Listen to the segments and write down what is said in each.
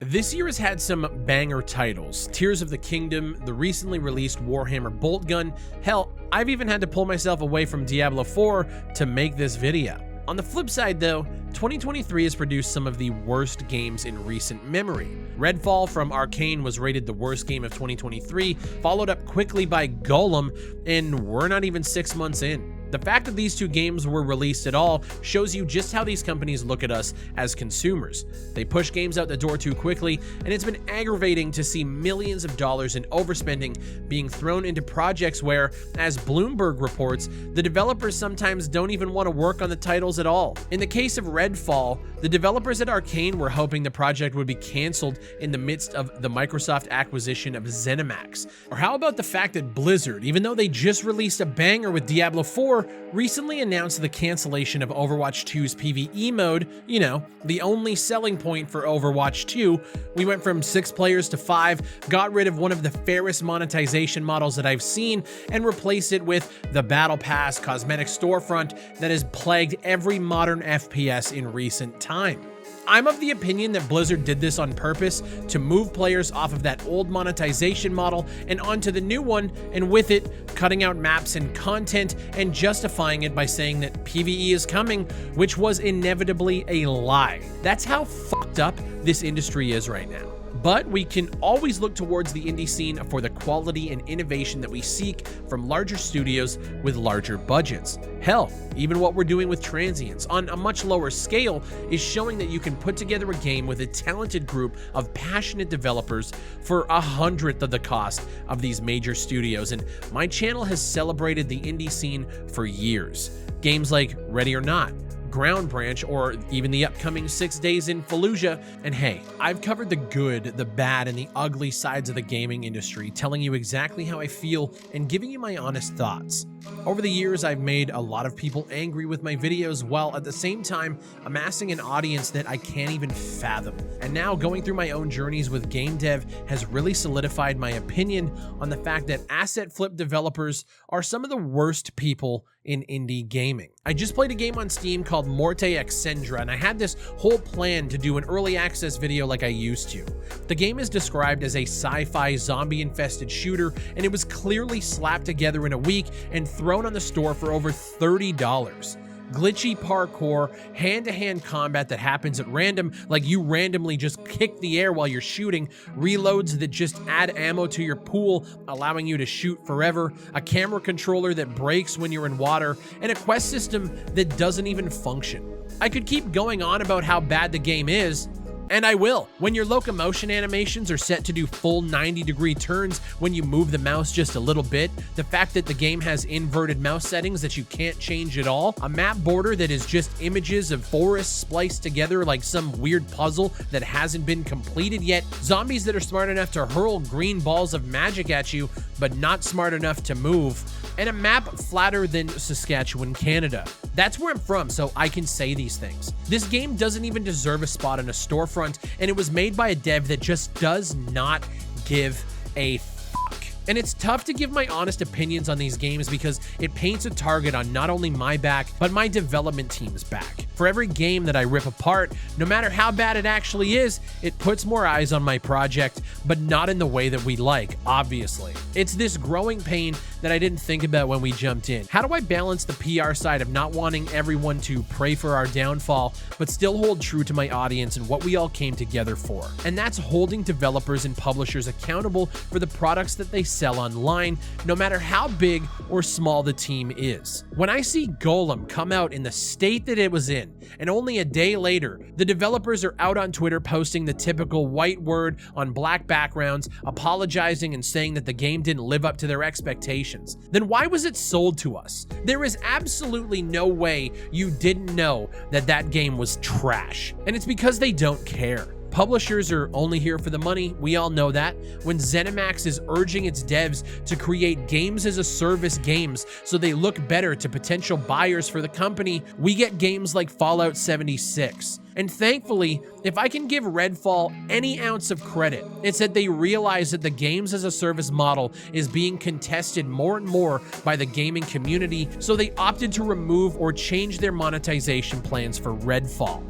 This year has had some banger titles: Tears of the Kingdom, the recently released Warhammer Boltgun. Hell, I've even had to pull myself away from Diablo 4 to make this video. On the flip side though, 2023 has produced some of the worst games in recent memory. Redfall from Arcane was rated the worst game of 2023, followed up quickly by Golem, and we're not even 6 months in. The fact that these two games were released at all shows you just how these companies look at us as consumers. They push games out the door too quickly, and it's been aggravating to see millions of dollars in overspending being thrown into projects where, as Bloomberg reports, the developers sometimes don't even want to work on the titles at all. In the case of Redfall, the developers at Arcane were hoping the project would be canceled in the midst of the Microsoft acquisition of ZeniMax. Or how about the fact that Blizzard, even though they just released a banger with Diablo 4, recently announced the cancellation of Overwatch 2's PvE mode, you know, the only selling point for Overwatch 2. We went from 6 players to 5, got rid of one of the fairest monetization models that I've seen, and replaced it with the Battle Pass cosmetic storefront that has plagued every modern FPS in recent time. I'm of the opinion that Blizzard did this on purpose to move players off of that old monetization model and onto the new one, and with it, cutting out maps and content and justifying it by saying that PvE is coming, which was inevitably a lie. That's how fucked up this industry is right now. But we can always look towards the indie scene for the quality and innovation that we seek from larger studios with larger budgets. Hell, even what we're doing with Transients on a much lower scale is showing that you can put together a game with a talented group of passionate developers for 1/100th of the cost of these major studios, and my channel has celebrated the indie scene for years. Games like Ready or Not, Ground Branch, or even the upcoming 6 Days in Fallujah. And hey, I've covered the good, the bad, and the ugly sides of the gaming industry, telling you exactly how I feel and giving you my honest thoughts. Over the years, I've made a lot of people angry with my videos, while at the same time amassing an audience that I can't even fathom. And now going through my own journeys with game dev has really solidified my opinion on the fact that asset flip developers are some of the worst people in indie gaming. I just played a game on Steam called Morte Excentra, and I had this whole plan to do an early access video like I used to. The game is described as a sci-fi zombie-infested shooter, and it was clearly slapped together in a week and thrown on the store for over $30. Glitchy parkour, hand-to-hand combat that happens at random, like you randomly just kick the air while you're shooting, reloads that just add ammo to your pool, allowing you to shoot forever, a camera controller that breaks when you're in water, and a quest system that doesn't even function. I could keep going on about how bad the game is, and I will. When your locomotion animations are set to do full 90-degree turns when you move the mouse just a little bit, the fact that the game has inverted mouse settings that you can't change at all, a map border that is just images of forests spliced together like some weird puzzle that hasn't been completed yet, zombies that are smart enough to hurl green balls of magic at you but not smart enough to move, and a map flatter than Saskatchewan, Canada. That's where I'm from, so I can say these things. This game doesn't even deserve a spot in a storefront, and it was made by a dev that just does not give a fuck. And it's tough to give my honest opinions on these games because it paints a target on not only my back, but my development team's back. For every game that I rip apart, no matter how bad it actually is, it puts more eyes on my project, but not in the way that we like, obviously. It's this growing pain that I didn't think about when we jumped in. How do I balance the PR side of not wanting everyone to pray for our downfall, but still hold true to my audience and what we all came together for? And that's holding developers and publishers accountable for the products that they sell online, no matter how big or small the team is. When I see Golem come out in the state that it was in, and only a day later, the developers are out on Twitter posting the typical white word on black backgrounds, apologizing and saying that the game didn't live up to their expectations, then why was it sold to us? There is absolutely no way you didn't know that that game was trash, and it's because they don't care. Publishers are only here for the money, we all know that. When ZeniMax is urging its devs to create games as a service games so they look better to potential buyers for the company, we get games like Fallout 76. And thankfully, if I can give Redfall any ounce of credit, it's that they realize that the games as a service model is being contested more and more by the gaming community, so they opted to remove or change their monetization plans for Redfall.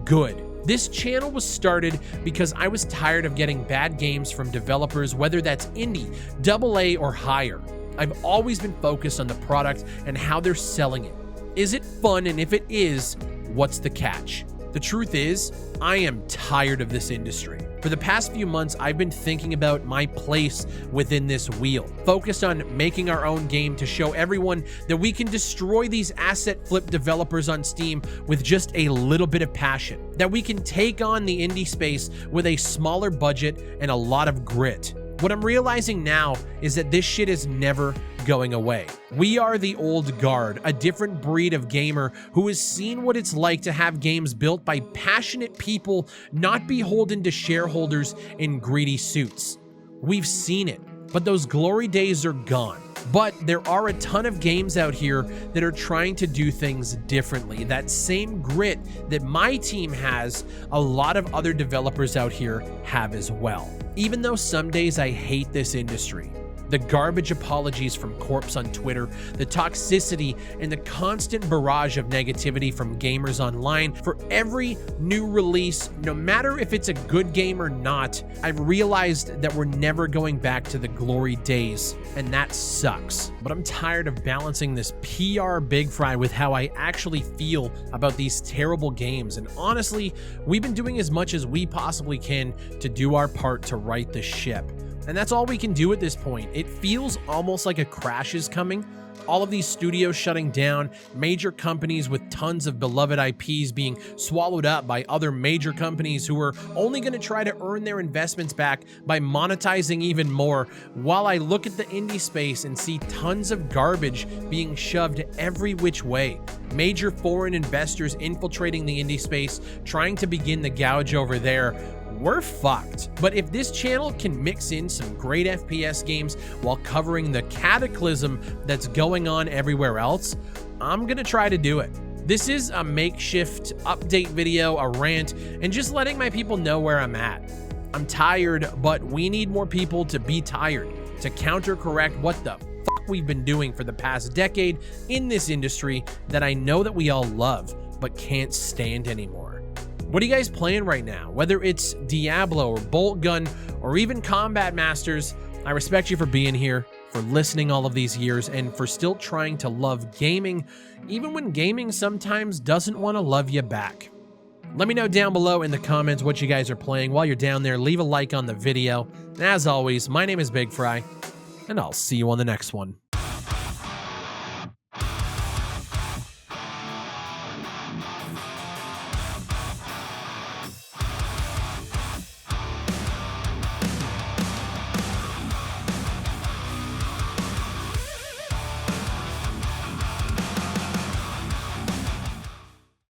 Good. This channel was started because I was tired of getting bad games from developers, whether that's indie, AA, or higher. I've always been focused on the product and how they're selling it. Is it fun? And if it is, what's the catch? The truth is, I am tired of this industry. For the past few months, I've been thinking about my place within this wheel, focused on making our own game to show everyone that we can destroy these asset flip developers on Steam with just a little bit of passion, that we can take on the indie space with a smaller budget and a lot of grit. What I'm realizing now is that this shit is never going away. We are the old guard, a different breed of gamer who has seen what it's like to have games built by passionate people, not beholden to shareholders in greedy suits. We've seen it, but those glory days are gone. But there are a ton of games out here that are trying to do things differently. That same grit that my team has, a lot of other developers out here have as well. Even though some days I hate this industry, the garbage apologies from Corpse on Twitter, the toxicity, and the constant barrage of negativity from gamers online for every new release, no matter if it's a good game or not, I've realized that we're never going back to the glory days, and that sucks. But I'm tired of balancing this PR Big Fry with how I actually feel about these terrible games, and honestly, we've been doing as much as we possibly can to do our part to right the ship. And that's all we can do at this point. It feels almost like a crash is coming. All of these studios shutting down, major companies with tons of beloved IPs being swallowed up by other major companies who are only going to try to earn their investments back by monetizing even more, while I look at the indie space and see tons of garbage being shoved every which way. Major foreign investors infiltrating the indie space, trying to begin the gouge over there. We're fucked. But if this channel can mix in some great FPS games while covering the cataclysm that's going on everywhere else, I'm gonna try to do it. This is a makeshift update video, a rant, and just letting my people know where I'm at. I'm tired, but we need more people to be tired, to counter-correct what the fuck we've been doing for the past decade in this industry that I know that we all love, but can't stand anymore. What are you guys playing right now? Whether it's Diablo or Bolt Gun or even Combat Masters, I respect you for being here, for listening all of these years, and for still trying to love gaming, even when gaming sometimes doesn't want to love you back. Let me know down below in the comments what you guys are playing. While you're down there, leave a like on the video. And as always, my name is Big Fry, and I'll see you on the next one.